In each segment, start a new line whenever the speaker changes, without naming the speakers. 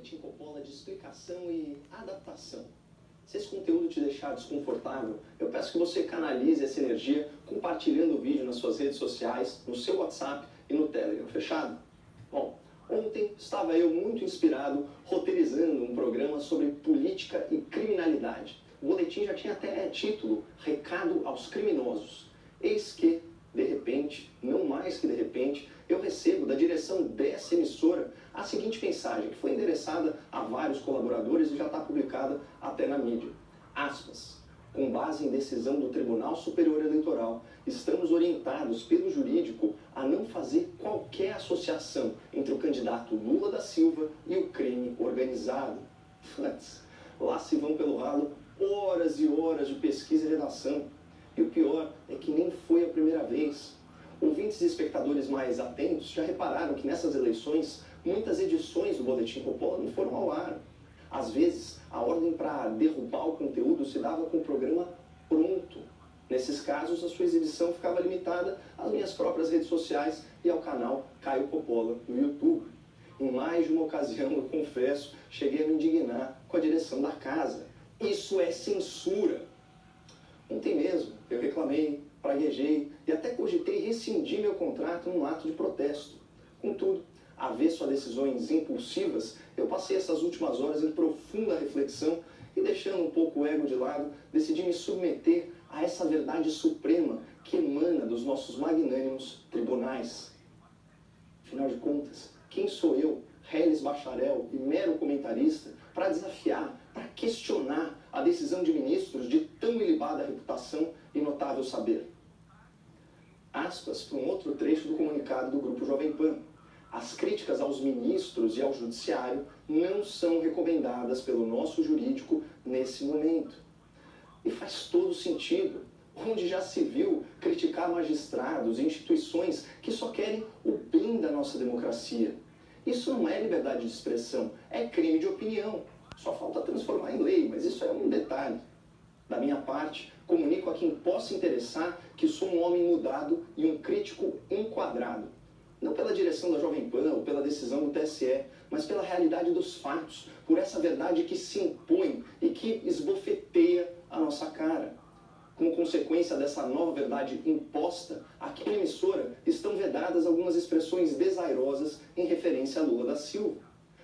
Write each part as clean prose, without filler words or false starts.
boletim Coppola de explicação e adaptação. Se esse conteúdo te deixar desconfortável, eu peço que você canalize essa energia compartilhando o vídeo nas suas redes sociais, no seu WhatsApp e no Telegram, fechado? Bom, ontem estava eu muito inspirado roteirizando um programa sobre política e criminalidade. O boletim já tinha até título, Recado aos Criminosos. Eis que, de repente, não mais que de repente, eu recebo da direção dessa emissora a seguinte mensagem, que foi endereçada a vários colaboradores e já está publicada até na mídia. Aspas. Com base em decisão do Tribunal Superior Eleitoral, estamos orientados pelo jurídico a não fazer qualquer associação entre o candidato Lula da Silva e o crime organizado. Lá se vão pelo ralo horas e horas de pesquisa e redação. E o pior é que nem foi a primeira vez. Ouvintes e espectadores mais atentos já repararam que nessas eleições muitas edições do Boletim Coppola não foram ao ar. Às vezes, a ordem para derrubar o conteúdo se dava com o programa pronto. Nesses casos, a sua exibição ficava limitada às minhas próprias redes sociais e ao canal Caio Coppola no YouTube. Em mais de uma ocasião, eu confesso, cheguei a me indignar com a direção da casa. Isso é censura! Ontem mesmo, eu reclamei, praguejei e até cogitei rescindir meu contrato num ato de protesto. Contudo, avesso a decisões impulsivas, eu passei essas últimas horas em profunda reflexão e, deixando um pouco o ego de lado, decidi me submeter a essa verdade suprema que emana dos nossos magnânimos tribunais. Afinal de contas, quem sou eu, reles bacharel e mero comentarista, para desafiar, para questionar a decisão de ministros de tão ilibada reputação e notável saber? Aspas para um outro trecho do comunicado do Grupo Jovem Pan. As críticas aos ministros e ao judiciário não são recomendadas pelo nosso jurídico nesse momento. E faz todo sentido. Onde já se viu criticar magistrados e instituições que só querem o bem da nossa democracia? Isso não é liberdade de expressão, é crime de opinião. Só falta transformar em lei, mas isso é um detalhe. Da minha parte, comunico a quem possa interessar que sou um homem mudado e um crítico enquadrado. Não pela direção da Jovem Pan ou pela decisão do TSE, mas pela realidade dos fatos, por essa verdade que se impõe e que esbofeteia a nossa cara. Como consequência dessa nova verdade imposta, aqui na emissora estão vedadas algumas expressões desairosas em referência a Lula da Silva.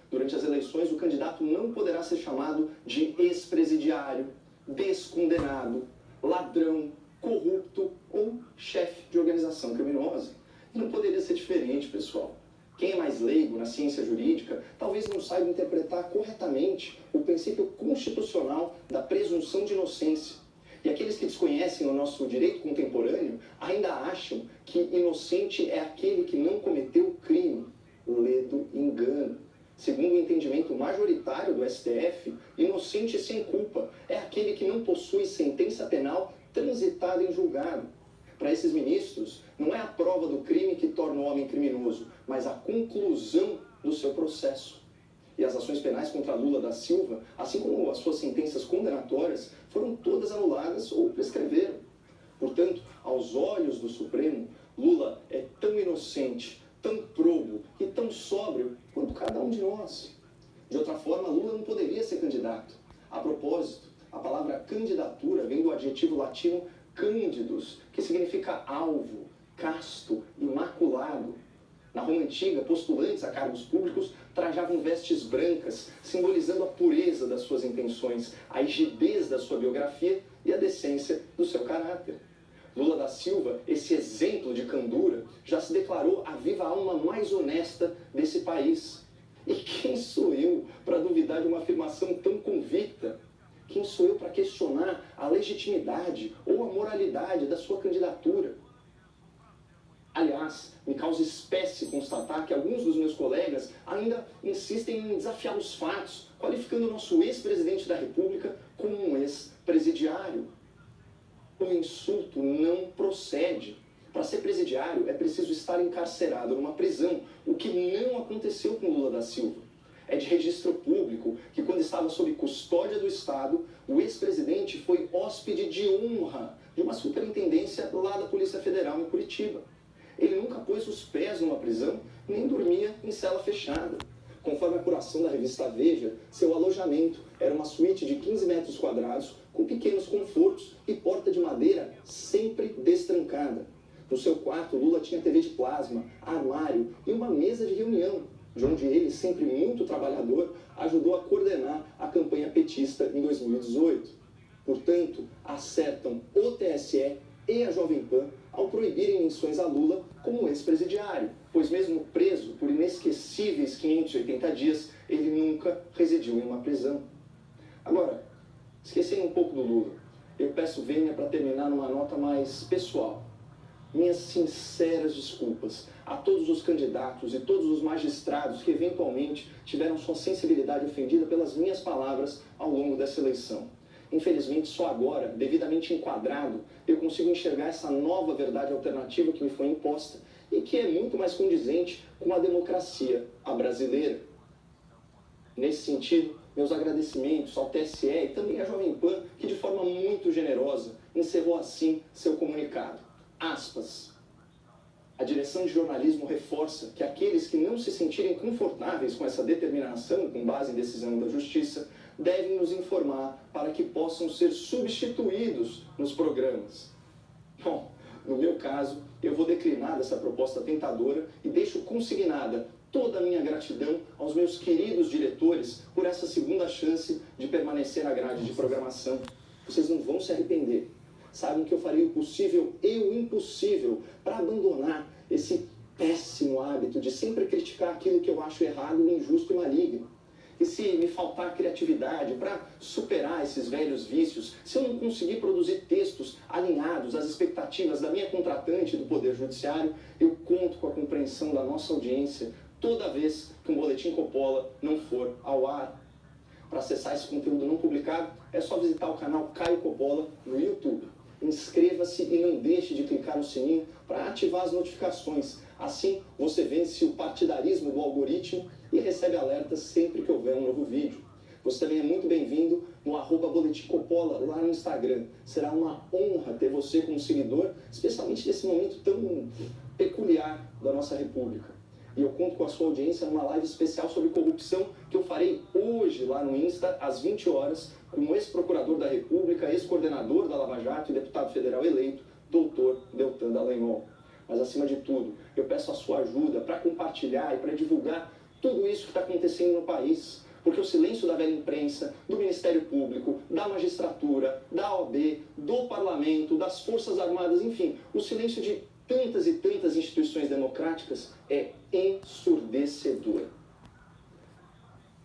Durante as eleições, o candidato não poderá ser chamado de ex-presidiário, descondenado, ladrão, corrupto ou chefe de organização criminosa. E não poderia ser diferente, pessoal. Quem é mais leigo na ciência jurídica talvez não saiba interpretar corretamente o princípio constitucional da presunção de inocência. E aqueles que desconhecem o nosso direito contemporâneo ainda acham que inocente é aquele que não cometeu o crime. Ledo engano. Segundo o entendimento majoritário do STF, inocente sem culpa é aquele que não possui sentença penal transitada em julgado. Para esses ministros, não é a prova do crime que torna o homem criminoso, mas a conclusão do seu processo. E as ações penais contra Lula da Silva, assim como as suas sentenças condenatórias, foram todas anuladas ou prescreveram. Portanto, aos olhos do Supremo, Lula é tão inocente, tão probo e tão sóbrio quanto cada um de nós. De outra forma, Lula não poderia ser candidato. A propósito, a palavra candidatura vem do adjetivo latino cândidus, que significa alvo, casto, imaculado. Na Roma Antiga, postulantes a cargos públicos trajavam vestes brancas, simbolizando a pureza das suas intenções, a rigidez da sua biografia e a decência do seu caráter. Lula da Silva, esse exemplo de candura, já se declarou a viva alma mais honesta desse país. E quem sou eu para duvidar de uma afirmação tão convicta? Quem sou eu para questionar a legitimidade ou a moralidade da sua candidatura? Aliás, me causa espécie constatar que alguns dos meus colegas ainda insistem em desafiar os fatos, qualificando o nosso ex-presidente da República como um ex-presidiário. O insulto não procede. Para ser presidiário, é preciso estar encarcerado numa prisão, o que não aconteceu com Lula da Silva. É de registro público que, quando estava sob custódia do Estado, o ex-presidente foi hóspede de honra de uma superintendência lá da Polícia Federal em Curitiba. Ele nunca pôs os pés numa prisão, nem dormia em cela fechada. Conforme a apuração da revista Veja, seu alojamento era uma suíte de 15 metros quadrados, com pequenos confortos e porta de madeira sempre destrancada. No seu quarto, Lula tinha TV de plasma, armário e uma mesa de reunião, de onde ele, sempre muito trabalhador, ajudou a coordenar a campanha petista em 2018. Portanto, acertam o TSE e a Jovem Pan ao proibirem menções a Lula como ex-presidiário, pois mesmo preso por inesquecíveis 580 dias, ele nunca residiu em uma prisão. Agora, esquecendo um pouco do Lula, eu peço vênia para terminar numa nota mais pessoal. Minhas sinceras desculpas a todos os candidatos e todos os magistrados que eventualmente tiveram sua sensibilidade ofendida pelas minhas palavras ao longo dessa eleição. Infelizmente, só agora, devidamente enquadrado, eu consigo enxergar essa nova verdade alternativa que me foi imposta e que é muito mais condizente com a democracia, a brasileira. Nesse sentido, meus agradecimentos ao TSE e também à Jovem Pan, que de forma muito generosa encerrou assim seu comunicado. Aspas. A direção de jornalismo reforça que aqueles que não se sentirem confortáveis com essa determinação, com base em decisão da Justiça, devem nos informar para que possam ser substituídos nos programas. Bom, no meu caso, eu vou declinar dessa proposta tentadora e deixo consignada toda a minha gratidão aos meus queridos diretores por essa segunda chance de permanecer na grade de programação. Vocês não vão se arrepender. Sabem que eu farei o possível e o impossível para abandonar esse péssimo hábito de sempre criticar aquilo que eu acho errado, injusto e maligno. E se me faltar criatividade para superar esses velhos vícios, se eu não conseguir produzir textos alinhados às expectativas da minha contratante do Poder Judiciário, eu conto com a compreensão da nossa audiência toda vez que um Boletim Coppola não for ao ar. Para acessar esse conteúdo não publicado, é só visitar o canal Caio Coppola no YouTube. Inscreva-se e não deixe de clicar no sininho para ativar as notificações. Assim, você vence o partidarismo do algoritmo e recebe alertas sempre que houver um novo vídeo. Você também é muito bem-vindo no @Boletim Coppola lá no Instagram. Será uma honra ter você como seguidor, especialmente nesse momento tão peculiar da nossa República. E eu conto com a sua audiência numa live especial sobre corrupção que eu farei hoje lá no Insta, às 20 horas, com o ex-procurador da República, ex-coordenador da Lava Jato e deputado federal eleito, doutor Deltan Dallagnol. Mas, acima de tudo, eu peço a sua ajuda para compartilhar e para divulgar tudo isso que está acontecendo no país. Porque o silêncio da velha imprensa, do Ministério Público, da magistratura, da OAB, do Parlamento, das Forças Armadas, enfim, o silêncio de tantas e tantas instituições democráticas é ensurdecedor.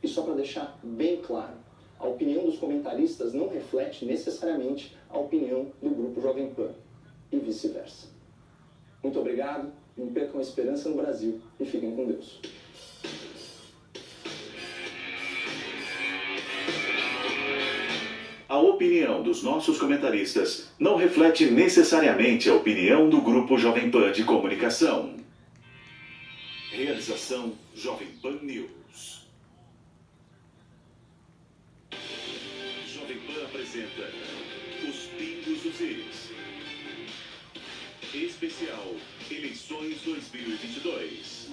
E só para deixar bem claro, a opinião dos comentaristas não reflete necessariamente a opinião do Grupo Jovem Pan, e vice-versa. Muito obrigado, não percam a esperança no Brasil e fiquem com Deus.
A opinião dos nossos comentaristas não reflete necessariamente a opinião do Grupo Jovem Pan de Comunicação. Realização Jovem Pan News. Jovem Pan apresenta Os Pingos dos Is. Especial Eleições 2022.